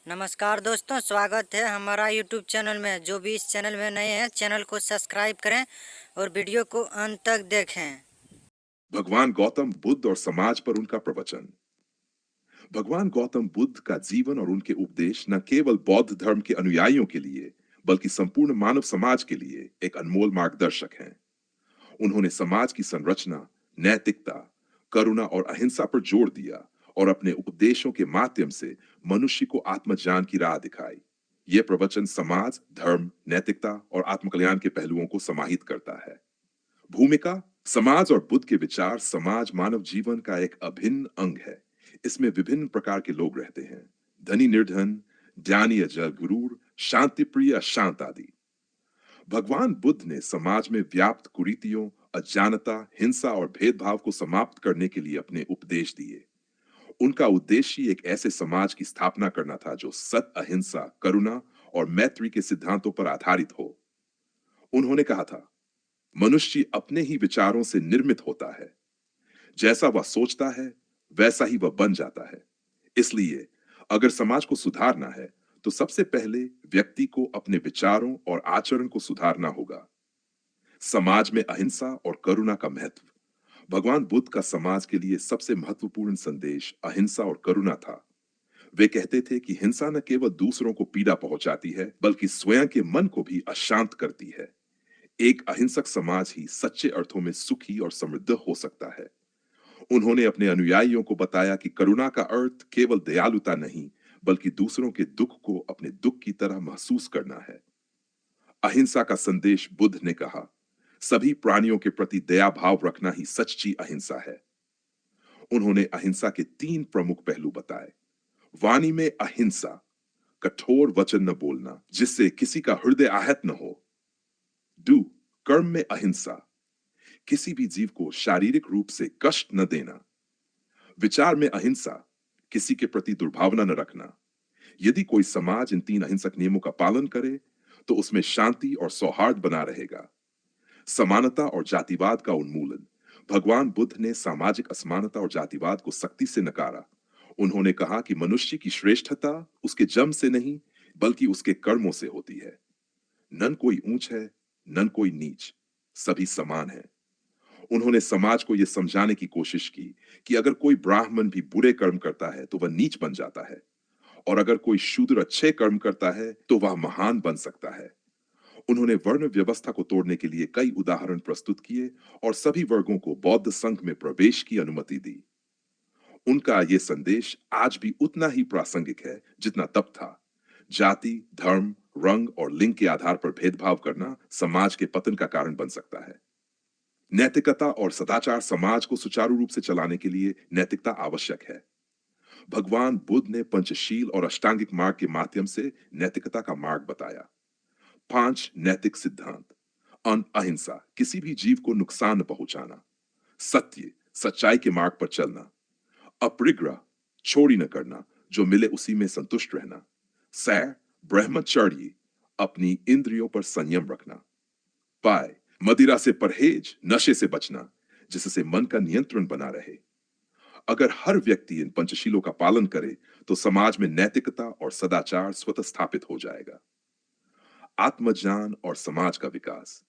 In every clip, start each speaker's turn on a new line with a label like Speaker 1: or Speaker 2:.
Speaker 1: नमस्कार दोस्तों, स्वागत है हमारा यूट्यूब चैनल में। जो भी इस चैनल में नए हैं, चैनल को सब्सक्राइब करें और वीडियो को अंत तक देखें।
Speaker 2: भगवान गौतम बुद्ध और समाज पर उनका प्रवचन। भगवान गौतम बुद्ध का जीवन और उनके उपदेश न केवल बौद्ध धर्म के अनुयायियों के लिए बल्कि संपूर्ण मानव समाज के लिए एक अनमोल मार्गदर्शक हैं। उन्होंने समाज की संरचना, नैतिकता, करुणा और अहिंसा पर जोर दिया और अपने उपदेशों के माध्यम से मनुष्य को आत्मज्ञान की राह दिखाई। यह प्रवचन समाज, धर्म, नैतिकता और आत्मकल्याण के पहलुओं को समाहित करता है। भूमिका, समाज और बुद्ध के विचार। समाज मानव जीवन का एक अभिन्न अंग है। इसमें विभिन्न प्रकार के लोग रहते हैं, धनी निर्धन, ज्ञानी अजर गुरूर, शांति प्रिय अशांत आदि। भगवान बुद्ध ने समाज में व्याप्त कुरीतियों, अज्ञानता, हिंसा और भेदभाव को समाप्त करने के लिए अपने उपदेश दिए। उनका उद्देश्य एक ऐसे समाज की स्थापना करना था जो सत्य, अहिंसा, करुणा और मैत्री के सिद्धांतों पर आधारित हो। उन्होंने कहा था, मनुष्य अपने ही विचारों से निर्मित होता है। जैसा वह सोचता है वैसा ही वह बन जाता है। इसलिए अगर समाज को सुधारना है तो सबसे पहले व्यक्ति को अपने विचारों और आचरण को सुधारना होगा। समाज में अहिंसा और करुणा का महत्व। भगवान बुद्ध का समाज के लिए सबसे महत्वपूर्ण संदेश अहिंसा और करुणा था। वे कहते थे कि हिंसा न केवल दूसरों को पीड़ा पहुंचाती है बल्कि स्वयं के मन को भी अशांत करती है। एक अहिंसक समाज ही सच्चे अर्थों में सुखी और समृद्ध हो सकता है। उन्होंने अपने अनुयायियों को बताया कि करुणा का अर्थ केवल दयालुता नहीं बल्कि दूसरों के दुख को अपने दुख की तरह महसूस करना है। अहिंसा का संदेश। बुद्ध ने कहा, सभी प्राणियों के प्रति दया भाव रखना ही सच्ची अहिंसा है। उन्होंने अहिंसा के 3 प्रमुख पहलू बताए। वाणी में अहिंसा, कठोर वचन न बोलना जिससे किसी का हृदय आहत न हो। डू, कर्म में अहिंसा, किसी भी जीव को शारीरिक रूप से कष्ट न देना। विचार में अहिंसा, किसी के प्रति दुर्भावना न रखना। यदि कोई समाज इन 3 अहिंसक नियमों का पालन करे तो उसमें शांति और सौहार्द बना रहेगा। समानता और जातिवाद का उन्मूलन। भगवान बुद्ध ने सामाजिक असमानता और जातिवाद को सख्ती से नकारा। उन्होंने कहा कि मनुष्य की श्रेष्ठता उसके जन्म से नहीं बल्कि उसके कर्मों से होती है। नन कोई ऊंच है, नन कोई नीच, सभी समान है। उन्होंने समाज को यह समझाने की कोशिश की कि अगर कोई ब्राह्मण भी बुरे कर्म करता है तो वह नीच बन जाता है, और अगर कोई शूद्र अच्छे कर्म करता है तो वह महान बन सकता है। उन्होंने वर्ण व्यवस्था को तोड़ने के लिए कई उदाहरण प्रस्तुत किए और सभी वर्गों को बौद्ध संघ में प्रवेश की अनुमति दी। उनका यह संदेश आज भी उतना ही प्रासंगिक है जितना तब था। जाति, धर्म, रंग और लिंग के आधार पर भेदभाव करना समाज के पतन का कारण बन सकता है। नैतिकता और सदाचार। समाज को सुचारू रूप से चलाने के लिए नैतिकता आवश्यक है। भगवान बुद्ध ने पंचशील और अष्टांगिक मार्ग के माध्यम से नैतिकता का मार्ग बताया। 5 नैतिक सिद्धांत। अहिंसा, किसी भी जीव को नुकसान न पहुंचाना। सत्य, सच्चाई के मार्ग पर चलना। अपरिग्रह, चोरी न करना, जो मिले उसी में संतुष्ट रहना। सैर, ब्रह्मचर्य, अपनी इंद्रियों पर संयम रखना। पाय, मदिरा से परहेज, नशे से बचना, जिससे मन का नियंत्रण बना रहे। अगर हर व्यक्ति इन पंचशीलों का पालन करे तो समाज में नैतिकता और सदाचार स्वतः स्थापित हो जाएगा। आत्मज्ञान और समाज का विकास।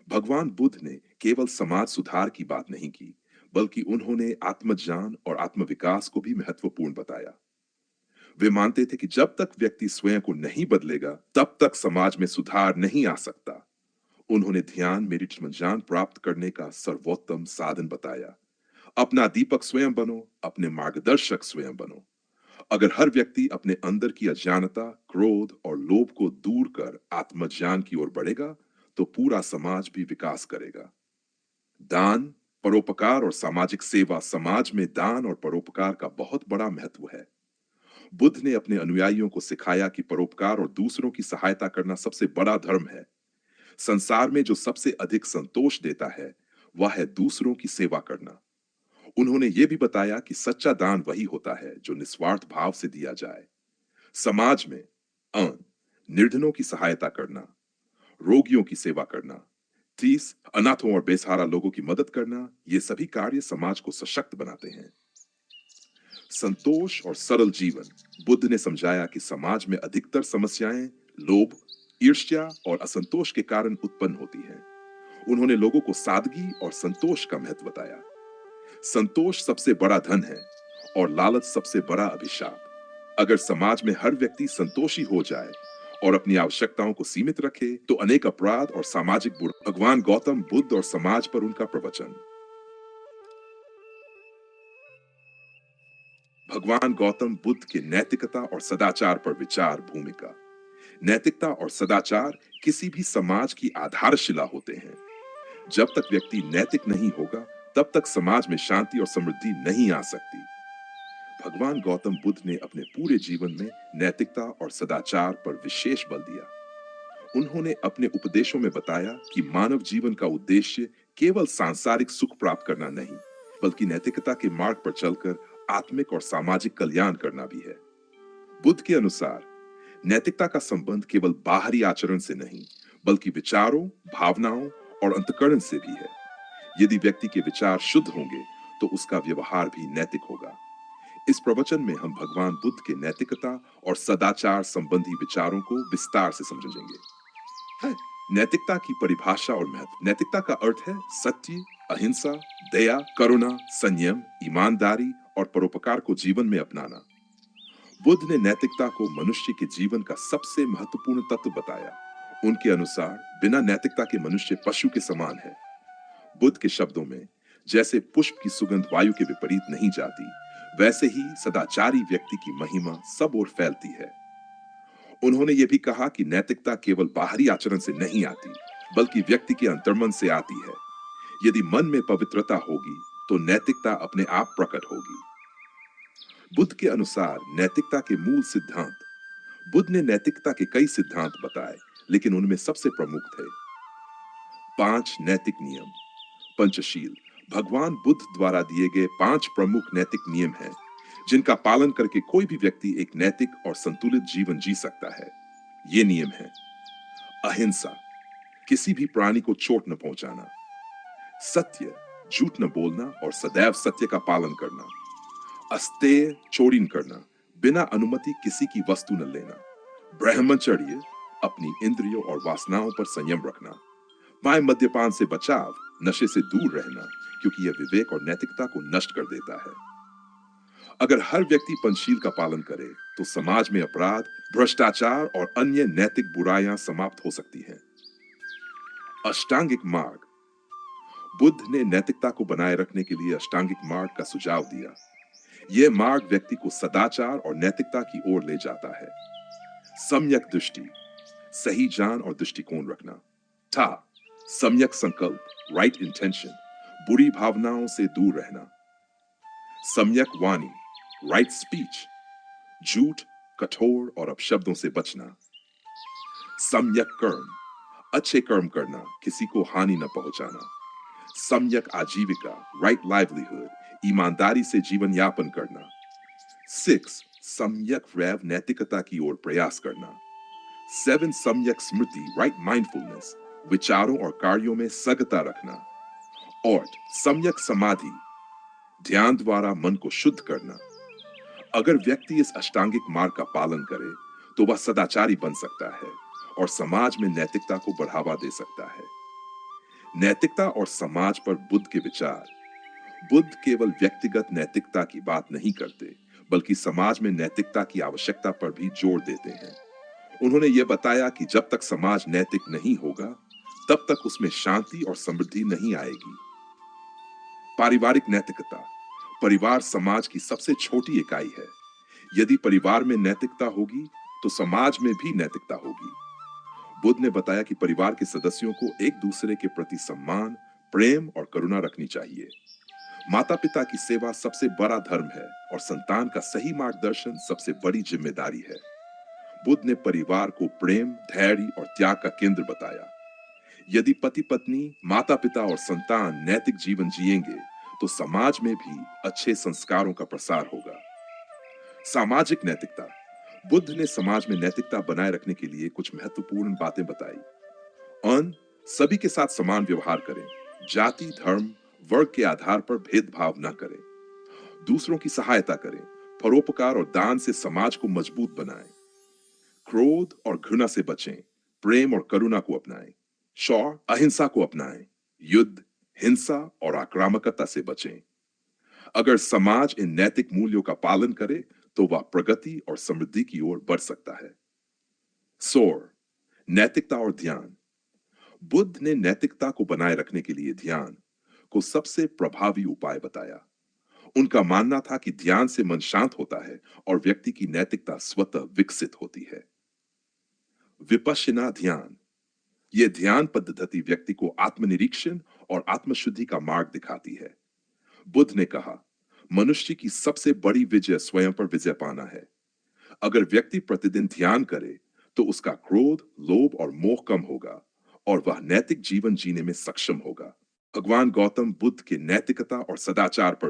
Speaker 2: भगवान बुद्ध ने केवल समाज सुधार की बात नहीं की बल्कि उन्होंने आत्मज्ञान और आत्मविकास को भी महत्वपूर्ण बताया। वे मानते थे कि जब तक व्यक्ति स्वयं को नहीं बदलेगा तब तक समाज में सुधार नहीं आ सकता। उन्होंने ध्यान, मेडिटेशन, ज्ञान प्राप्त करने का सर्वोत्तम साधन बताया। अपना दीपक स्वयं बनो, अपने मार्गदर्शक स्वयं बनो। अगर हर व्यक्ति अपने अंदर की अज्ञानता, क्रोध और लोभ को दूर कर आत्मज्ञान की ओर बढ़ेगा तो पूरा समाज भी विकास करेगा। दान, परोपकार और सामाजिक सेवा। समाज में दान और परोपकार का बहुत बड़ा महत्व है। बुद्ध ने अपने अनुयायियों को सिखाया कि परोपकार और दूसरों की सहायता करना सबसे बड़ा धर्म है। संसार में जो सबसे अधिक संतोष देता है वह है दूसरों की सेवा करना। उन्होंने यह भी बताया कि सच्चा दान वही होता है जो निस्वार्थ भाव से दिया जाए। समाज में अन्न, निर्धनों की सहायता करना, रोगियों की सेवा करना, 30 अनाथों और बेसहारा लोगों की मदद करना, ये सभी कार्य समाज को सशक्त बनाते हैं। संतोष और सरल जीवन। बुद्ध ने समझाया कि समाज में अधिकतर समस्याएं लोभ, ईर्ष्या और असंतोष के कारण उत्पन्न होती हैं। उन्होंने लोगों को सादगी और संतोष का महत्व बताया। संतोष सबसे बड़ा धन है और लालच सबसे बड़ा अभिशाप। अगर समाज में हर व्यक्ति संतोषी हो जाए और अपनी आवश्यकताओं को सीमित रखे तो अनेक अपराध और सामाजिक बुराई। भगवान गौतम बुद्ध और समाज पर उनका प्रवचन। भगवान गौतम बुद्ध के नैतिकता और सदाचार पर विचार भूमिका। नैतिकता और सदाचार किसी भी समाज की आधारशिला होते हैं। जब तक व्यक्ति नैतिक नहीं होगा तब तक समाज में शांति और समृद्धि नहीं आ सकती। भगवान गौतम बुद्ध ने अपने पूरे जीवन में नैतिकता और सदाचार पर विशेष बल दिया। उन्होंने अपने उपदेशों में बताया कि मानव जीवन का उद्देश्य केवल सांसारिक सुख प्राप्त करना नहीं, बल्कि नैतिकता के मार्ग पर चलकर आत्मिक और सामाजिक कल्याण करना भी है। बुद्ध के अनुसार नैतिकता का संबंध केवल बाहरी आचरण से नहीं, बल्कि विचारों, भावनाओं और अंतःकरण से भी है। यदि व्यक्ति के विचार शुद्ध होंगे तो उसका व्यवहार भी नैतिक होगा। इस प्रवचन में हम भगवान बुद्ध के नैतिकता और सदाचार संबंधी विचारों को विस्तार से समझेंगे। नैतिकता की परिभाषा और महत्व। नैतिकता का अर्थ है सत्य, अहिंसा, दया, करुणा, संयम, ईमानदारी और परोपकार को जीवन में अपनाना। बुद्ध ने नैतिकता को मनुष्य के जीवन का सबसे महत्वपूर्ण तत्व बताया। उनके अनुसार बिना नैतिकता के मनुष्य पशु के समान है। बुद्ध के शब्दों में, जैसे पुष्प की सुगंध वायु के विपरीत नहीं जाती, वैसे ही सदाचारी व्यक्ति की महिमा सब ओर फैलती है। उन्होंने ये भी कहा कि नैतिकता केवल बाहरी आचरण से नहीं आती, बल्कि व्यक्ति के अंतर्मन से आती है। यदि मन में पवित्रता होगी तो नैतिकता अपने आप प्रकट होगी। बुद्ध के अनुसार नैतिकता के मूल सिद्धांत। बुद्ध ने नैतिकता के कई सिद्धांत बताए, लेकिन उनमें सबसे प्रमुख थे 5 नैतिक नियम। पंचशील भगवान बुद्ध द्वारा दिए गए 5 प्रमुख नैतिक नियम हैं, जिनका पालन करके कोई भी व्यक्ति एक नैतिक और संतुलित जीवन जी सकता है। ये नियम हैं: अहिंसा, किसी भी प्राणी को चोट न पहुंचाना; सत्य, झूठ न बोलना और सदैव सत्य का पालन करना; अस्तेय, चोरी न करना, बिना अनुमति किसी की वस्तु न लेना; ब्रह्मचर्य, अपनी इंद्रियों और वासनाओं पर संयम रखना; माय मद्यपान से बचाव, नशे से दूर रहना, क्योंकि यह विवेक और नैतिकता को नष्ट कर देता है। अगर हर व्यक्ति पंचशील का पालन करे तो समाज में अपराध, भ्रष्टाचार और अन्य नैतिक बुराइयां समाप्त हो सकती हैं। अष्टांगिक मार्ग। बुद्ध ने नैतिकता को बनाए रखने के लिए अष्टांगिक मार्ग का सुझाव दिया। यह मार्ग व्यक्ति को सदाचार और नैतिकता की ओर ले जाता है। सम्यक दृष्टि, सही जान और दृष्टिकोण रखना। था, सम्यक संकल्प, राइट इंटेंशन, बुरी भावनाओं से दूर रहना। सम्यक वाणी, राइट स्पीच, झूठ, कठोर और अपशब्दों से बचना। सम्यक कर्म, अच्छे कर्म करना, किसी को हानि न पहुंचाना। सम्यक आजीविका, राइट लाइवलीहुड, ईमानदारी से जीवन यापन करना। 6 सम्यक रैव, नैतिकता की ओर प्रयास करना। 7 सम्यक स्मृति, राइट माइंडफुलनेस, विचारों और कार्यों में सगता रखना। 8 सम्यक समाधि, ध्यान द्वारा मन को शुद्ध करना। अगर व्यक्ति इस अष्टांगिक मार्ग का पालन करे तो वह सदाचारी बन सकता है और समाज में नैतिकता को बढ़ावा दे सकता है। नैतिकता और समाज पर बुद्ध के विचार। बुद्ध केवल व्यक्तिगत नैतिकता की बात नहीं करते, बल्कि समाज में नैतिकता की आवश्यकता पर भी जोर देते हैं। उन्होंने यह बताया कि जब तक समाज नैतिक नहीं होगा, तब तक उसमें शांति और समृद्धि नहीं आएगी। पारिवारिक नैतिकता। परिवार समाज की सबसे छोटी इकाई है। यदि परिवार में नैतिकता होगी, तो समाज में भी नैतिकता होगी। बुद्ध ने बताया कि परिवार के सदस्यों को एक दूसरे के प्रति सम्मान, प्रेम और करुणा रखनी चाहिए। माता पिता की सेवा सबसे बड़ा धर्म है और संतान का सही मार्गदर्शन सबसे बड़ी जिम्मेदारी है। बुद्ध ने परिवार को प्रेम, धैर्य और त्याग का केंद्र बताया। यदि पति पत्नी, माता पिता और संतान नैतिक जीवन जिएंगे तो समाज में भी अच्छे संस्कारों का प्रसार होगा। सामाजिक नैतिकता। बुद्ध ने समाज में नैतिकता बनाए रखने के लिए कुछ महत्वपूर्ण बातें बताई। सभी के साथ समान व्यवहार करें। जाति, धर्म, वर्ग के आधार पर भेदभाव न करें। दूसरों की सहायता करें। परोपकार और दान से समाज को मजबूत बनाएं। क्रोध और घृणा से बचें, प्रेम और करुणा को अपनाएं। शौर्य, अहिंसा को अपनाएं। युद्ध, हिंसा और आक्रामकता से बचें। अगर समाज इन नैतिक मूल्यों का पालन करे तो वह प्रगति और समृद्धि की ओर बढ़ सकता है। सोर, नैतिकता और ध्यान। बुद्ध ने नैतिकता को बनाए रखने के लिए ध्यान को सबसे प्रभावी उपाय बताया। उनका मानना था कि ध्यान से मन शांत होता है और व्यक्ति की नैतिकता स्वतः विकसित होती है। विपश्यना ध्यान, यह ध्यान पद्धति व्यक्ति को आत्मनिरीक्षण और आत्मशुद्धि का मार्ग दिखाती है। बुद्ध ने कहा, मनुष्य की सबसे बड़ी विजय स्वयं पर विजय पाना है। अगर व्यक्ति प्रतिदिन ध्यान करे तो उसका क्रोध, लोभ और मोह कम होगा और वह नैतिक जीवन जीने में सक्षम होगा। भगवान गौतम बुद्ध के नैतिकता और सदाचार पर